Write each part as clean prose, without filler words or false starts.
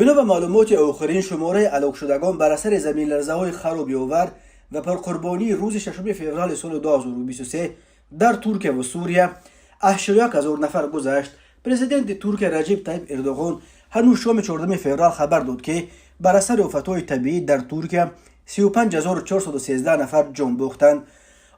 بنا معلومات آخرین شماره هلاک شدگان بر اثر زمین لرزه‌های خرابی آور و پرقربانی روز ششم فوریه سال 2023 در ترکیه و سوریه 81,000 نفر گذشت. پرزیدنت ترکیه رجب طیب اردوغان هنوز شام 14 فوریه خبر داد که بر اثر آفت‌های طبیعی در ترکیه 35,413 نفر جان باختند.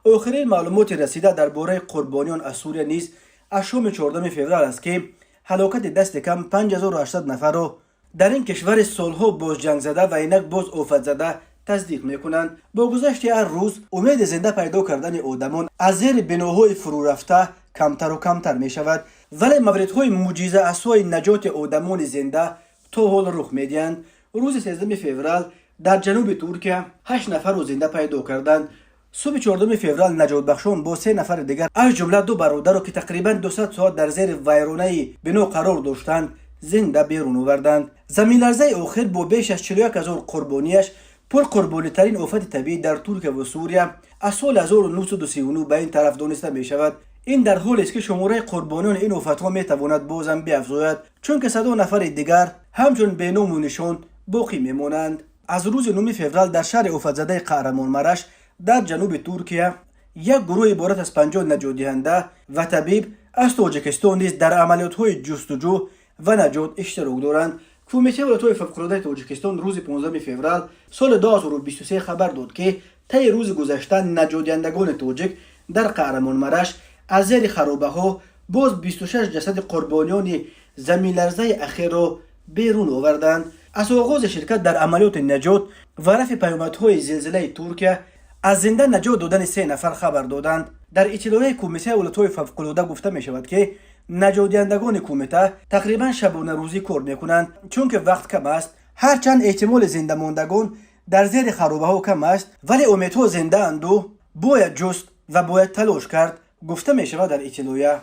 آخرین معلومات رسیده درباره قربانیان از سوریه نیز از شام 14 فوریه است که هلاکت دست کم 5800 نفر را در این کشور سالها باز جنگ زده و اینک باز آفت زده تصدیق میکنند. با گذشت هر روز امید زنده پیدا کردن آدمان از زیر بناهای فرو رفته کمتر و کمتر می شود، ولی موردهای معجزه از سوی نجات آدمان زنده تا حال رخ میدهند. روز 13 فوریه در جنوب ترکیه 8 نفر را زنده پیدا کردند. صبح 14 فوریه نجات بخشان با 3 نفر دیگر از جمله 2 برادر را که تقریبا 200 ساعت در زیر ویرانه بنا قرار داشتند زنده بیرون آوردند. زمین لرزه آخر با بیش از 41,000 قربانیش پر قربانی ترین آفت طبیعی در ترکیه و سوریه از سال 1939 به این طرف دانسته می شود. این در حالی است که شماره قربانیان این آفت ها می تواند بازم بیافزاید، چون که 100 نفر دیگر همچون بی نام و نشان باقی می مانند. از روز 9 فوریه در شهر آفت زده قهرمانمرش در جنوب ترکیه یک گروه عبارت از 50 نجات دهنده و طبیب از تاجیکستان نیز در عملیات‌های جستجو و نجات اشتراک دارند. کمیته ولایت‌های فوق‌العاده تاجیکستان روز 15 فوریه سال 2023 خبر داد که طی روز گذشته نجات دهندگان تاجیک در قهرمانمرش از زیر خرابه‌ها باز 26 جسد قربانیان زمین لرزه اخیر را بیرون آوردند. از آغاز شرکت در عملیات نجات و رفع پیامدهای زلزله ترکیه از زنده نجات دادن 3 نفر خبر دادند. در اطلاعیه کمیته ولایت‌های فوق‌العاده گفته می شود که نجات دهندگان کمیته تقریبا شبانه روزی کار میکنند، چون که وقت کم است. هرچند احتمال زنده ماندگان در زیر خرابه ها کم است، ولی امیدها زنده اند و باید جست و باید تلاش کرد، گفته می شود در اطلاعیه.